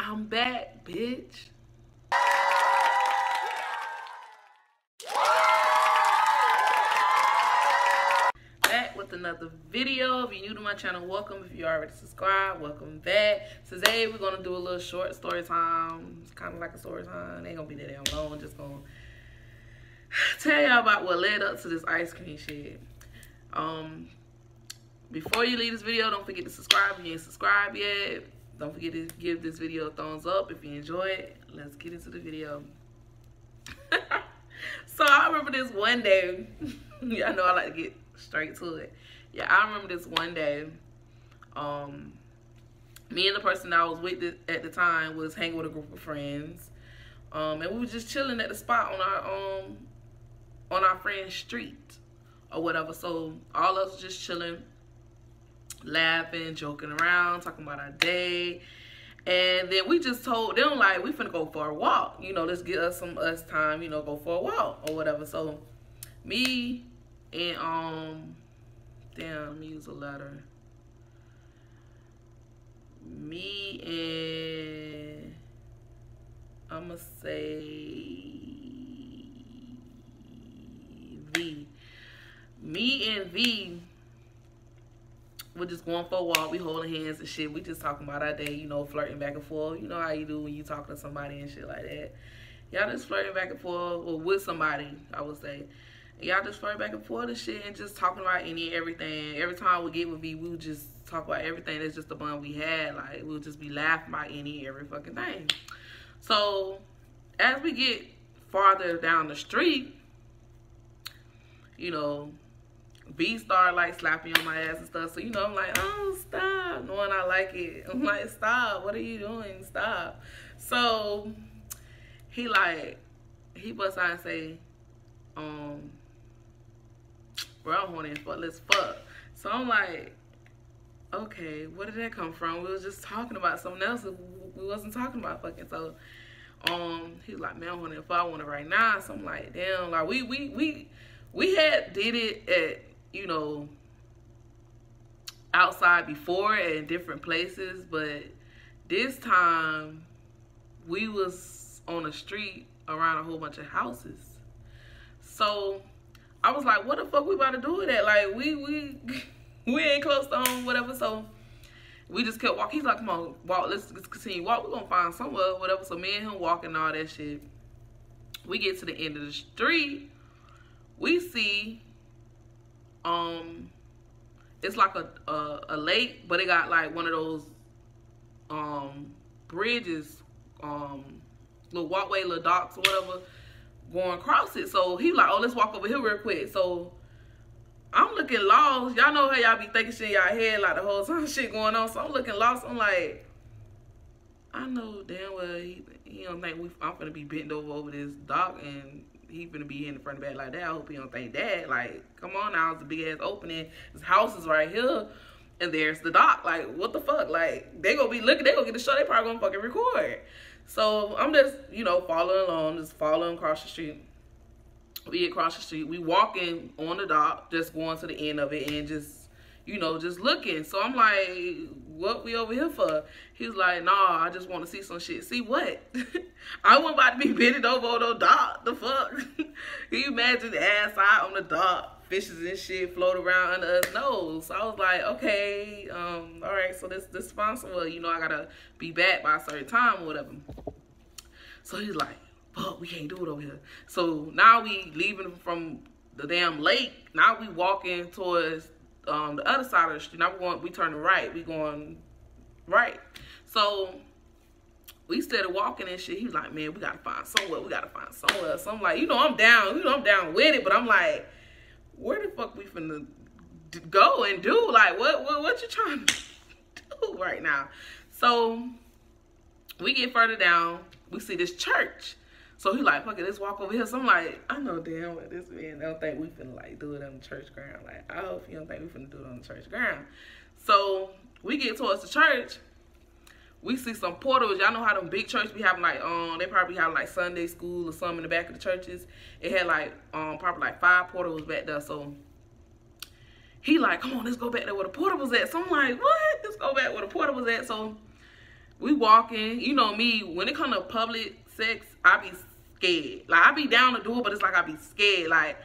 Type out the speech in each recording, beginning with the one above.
I'm back, bitch. Back with another video. If you're new to my channel, welcome. If you already subscribed, welcome back. Today we're gonna do a little short story time. It's kind of like a story time. Ain't gonna be that damn long. I'm just gonna tell y'all about what led up to this ice cream shit. Before you leave this video, don't forget to subscribe if you ain't subscribed yet. Don't forget to give this video a thumbs up if you enjoy it. Let's get into the video. So I remember this one day. Y'all know I like to get straight to it. Yeah, I remember this one day. Me and the person I was with at the time was hanging with a group of friends. And we were just chilling at the spot on our friend's street or whatever. So all of us just chilling, laughing, joking around, talking about our day. And then we just told them, like, we finna go for a walk. You know, let's get us some time, you know, go for a walk or whatever. So me and, damn, let me use a letter. Me and, I'ma say V. Me and V, we're just going for a walk. We holding hands and shit. We just talking about our day, you know, flirting back and forth. You know how you do when you talk to somebody and shit like that. Y'all just flirting back and forth, or with somebody, I would say. Y'all just flirting back and forth and shit and just talking about any and everything. Every time we get with V, we would just talk about everything. That's just the bond we had. Like, we would just be laughing about any and every fucking thing. So, as we get farther down the street, you know, B started like slapping on my ass and stuff. So, you know, I'm like, oh, stop. Knowing I like it. I'm like, stop. What are you doing? Stop. So, he busts out and say, bro, I'm horny as fuck. Let's fuck. So, I'm like, okay, where did that come from? We was just talking about something else. We wasn't talking about fucking. So, he was like, man, I'm horny as fuck. I want it right now. So, I'm like, damn. Like, we had did it at, you know, outside before in different places, but this time we was on a street around a whole bunch of houses. So I was like, what the fuck we about to do with that? Like, we ain't close to home, whatever. So we just kept walking. He's like, come on, walk, let's continue walk. We're gonna find somewhere, whatever. So me and him walking all that shit. We get to the end of the street. We see, it's like a lake, but it got like one of those, bridges, little walkway, little docks or whatever, going across it. So he like, oh, let's walk over here real quick. So I'm looking lost. Y'all know how y'all be thinking shit in y'all head like the whole time shit going on. So I'm looking lost. I'm like, I know damn well he don't think I'm finna be bent over this dock and he finna be in the front of the back like that. I hope he don't think that. Like, come on now, it's a big ass opening. This house is right here, and there's the dock. Like, what the fuck? Like, they gonna be looking. They gonna get the show. They probably gonna fucking record. So I'm just, you know, following along, just following across the street. We get across the street. We walking on the dock, just going to the end of it, and just, you know, just looking. So I'm like, what we over here for? He was like, nah, I just want to see some shit. See what? I wasn't about to be bending over on no dock. The fuck? Can you imagine the ass out on the dock, fishes and shit float around under us? No. So I was like, okay, all right, so this sponsor, well, you know, I gotta be back by a certain time or whatever. So he's like, fuck, we can't do it over here. So now we leaving from the damn lake. Now we walking towards the other side of the street. Now we turning right. We going right. So we started walking and shit. He was like, man, we gotta find somewhere. We gotta find somewhere. So I'm like, you know, I'm down. You know, I'm down with it. But I'm like, where the fuck we finna go and do? Like, what you trying to do right now? So we get further down. We see this church. So he like, fuck it, let's walk over here. So I'm like, I know damn well this man don't think we finna like do it on the church ground. Like, I hope you don't think we finna do it on the church ground. So we get towards the church. We see some portals. Y'all know how them big churches be having like, they probably have like Sunday school or something in the back of the churches. It had like, probably like 5 portals back there. So he like, come on, let's go back there where the portal was at. So I'm like, what? Let's go back where the portal was at. So We walking. You know me, when it comes to public sex, I be scared. Like, I be down to do it, but it's like I be scared. Like,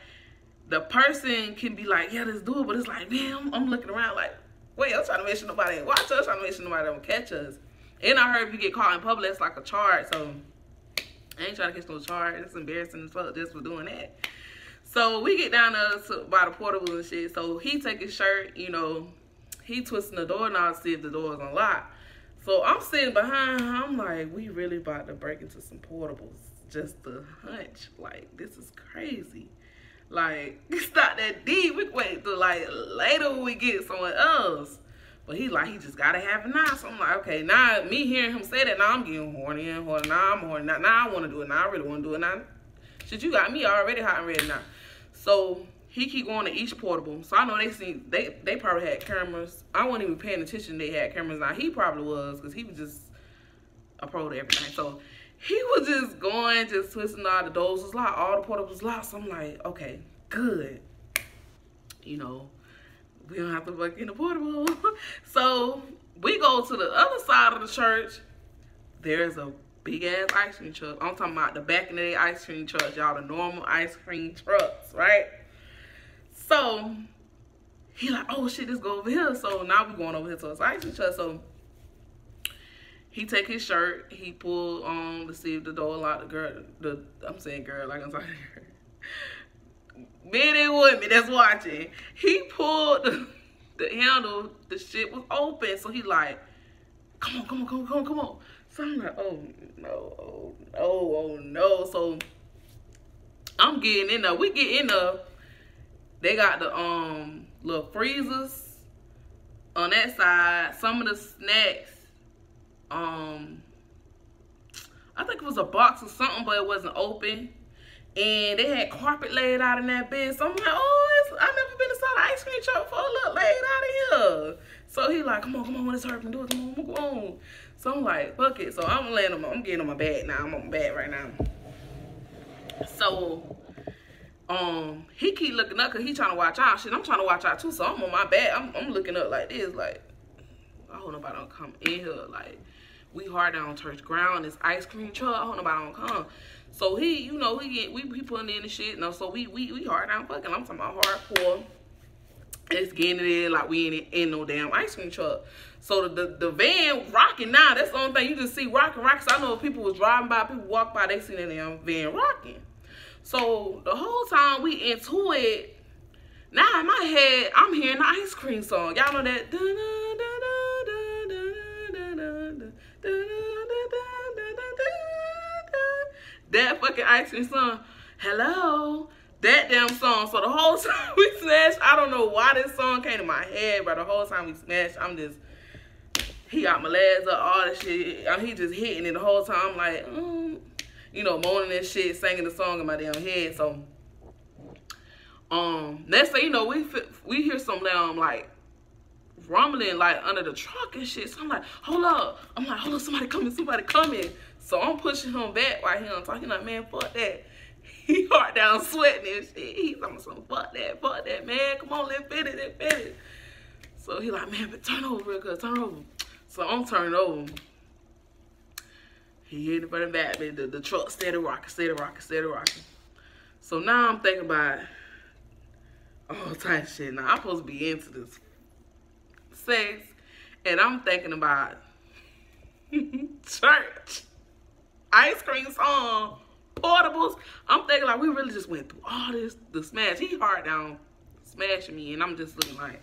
the person can be like, yeah, let's do it, but it's like, man, I'm looking around like, wait, I'm trying to make sure nobody ain't watch us. I'm trying to make sure nobody don't catch us. And I heard if you get caught in public, it's like a charge. So I ain't trying to catch no charge. It's embarrassing as fuck just for doing that. So we get down to by the portables and shit. So he take his shirt, you know, he twisting the doorknob to see if the door is unlocked. So I'm sitting behind her. I'm like, we really about to break into some portables. Just a hunch. Like, this is crazy. Like, it's not that deep. We can wait till like later when we get someone else. But he like, he just gotta have it now. So I'm like, okay, now me hearing him say that, now I'm getting horny and horny. Now I'm horny. Now I want to do it. Now I really want to do it. Now, shit, you got me already hot and ready now. So he keep going to each portable. So I know they probably had cameras. I wasn't even paying attention. They had cameras. Now he probably was, because he was just a pro to everything. So he was just going, just twisting all the doors was locked. All the portables was locked. So I'm like, okay, good. You know, we don't have to fuck in the portable. So we go to the other side of the church. There's a big ass ice cream truck. I'm talking about the back of the day ice cream trucks, y'all, the normal ice cream trucks, right? So he like, oh shit, let's go over here. So now we going over here to his ice cream truck. So he take his shirt, he pull to see if the door locked. I'm saying girl, like I'm sorry. Men and women that's watching. He pulled the handle, the shit was open. So he like, come on. So I'm like, oh no. So I'm getting in there. We get in there. They got the little freezers on that side. Some of the snacks. I think it was a box or something, but it wasn't open. And they had carpet laid out in that bed. So I'm like, oh, I've never been inside an ice cream truck before. Look, laid out of here. So he like, come on, let's hurry up and do it. Come on. So I'm like, fuck it. So I'm getting on my bed now. I'm on my bed right now. So he keep looking up because he trying to watch out. Shit, I'm trying to watch out too. So I'm on my bed. I'm looking up like this, like, I hope nobody don't come in here. Like, we hard down church ground, this ice cream truck. I hope nobody don't come. So he, you know, we putting in the shit. No, so we hard down fucking. I'm talking about hardcore. It's getting it in like we ain't in no damn ice cream truck. So the van rocking now. That's the only thing you just see rocking. So I know if people was driving by, people walk by, they see the damn van rocking. So the whole time we into it, now in my head, I'm hearing the ice cream song. Y'all know that? That fucking ice cream song. Hello. That damn song. So the whole time we smashed, I don't know why this song came to my head, but the whole time we smashed, he got my legs up, all this shit. He just hitting it the whole time. I'm like, you know, moaning and shit, singing the song in my damn head. So, next thing you know, we hear some like rumbling like under the truck and shit. So I'm like, hold up. Somebody coming. So I'm pushing him back while I'm talking like, man, fuck that. He hard down sweating and shit. He's talking something, fuck that, man. Come on, let's fit it. So he like, man, but turn over real quick, turn over. So I'm turning over. He hit it from the back, man. The truck steady rocking. So now I'm thinking about all type of shit. Now I'm supposed to be into this sex, and I'm thinking about church, ice cream song, portables. I'm thinking like we really just went through all this, the smash. He hard down smashing me, and I'm just looking like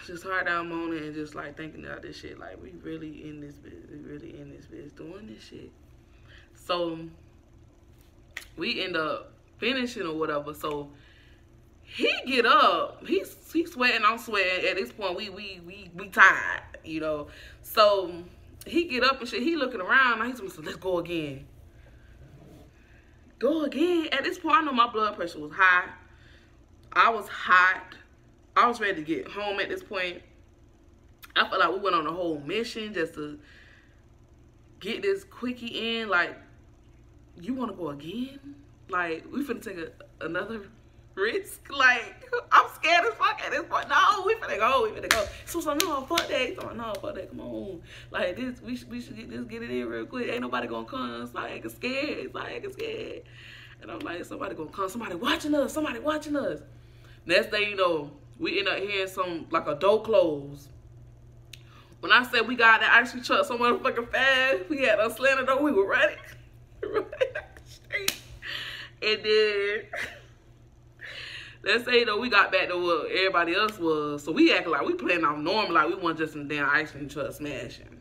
just hard down moaning and just like thinking about this shit. Like, we really in this bitch doing this shit. So we end up finishing or whatever. So he get up, he's sweating, I'm sweating. At this point we tired, you know. So he get up and shit, he looking around, and he's like, let's go again. At this point, I know my blood pressure was high. I was hot. I was ready to get home at this point. I felt like we went on a whole mission just to get this quickie in. Like, you want to go again? Like, we finna take another risk. Like, I'm scared as fuck at this point. No, we finna go. So no, fuck that. He's like, no, fuck that. Come on. Like, this, we should get it in real quick. Ain't nobody gonna come. It's like, I'm scared. It's like, I'm scared. And I'm like, somebody gonna come. Somebody watching us. Next thing you know, we end up hearing some, like, a door close. When I said we got that ice cream truck so motherfucking fast, we had a slanted door. We were running. Running down the street. And then, let's say, though, we got back to what everybody else was. So we acted like we playing off normal, like we weren't just in the damn ice cream truck smashing.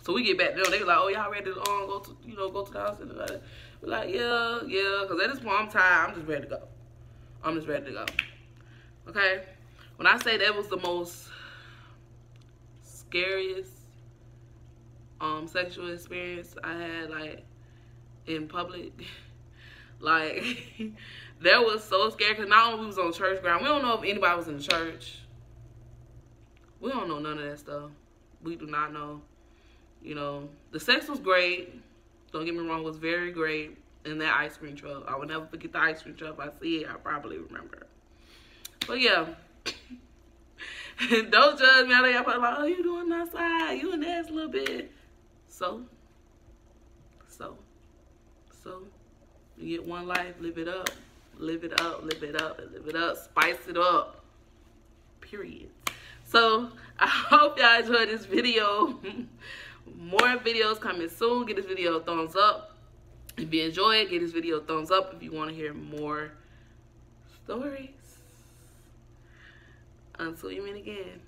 So we get back there, they were like, oh, y'all ready to go to the house? And we're like, yeah. Because at this point, I'm tired. I'm just ready to go. Okay? When I say that was the most scariest sexual experience I had, like, in public, like, that was so scary, because not only we was on church ground, we don't know if anybody was in the church. We don't know none of that stuff. We do not know. You know, the sex was great. Don't get me wrong, it was very great in that ice cream truck. I will never forget the ice cream truck. If I see it, I probably remember. But yeah. Don't judge me. I know y'all probably like, oh, you doing outside? You in there a little bit. So. You get one life, live it up. Live it up. Spice it up. Period. So, I hope y'all enjoyed this video. More videos coming soon. Give this video a thumbs up. If you enjoy it, give this video a thumbs up if you want to hear more stories. Until you meet again.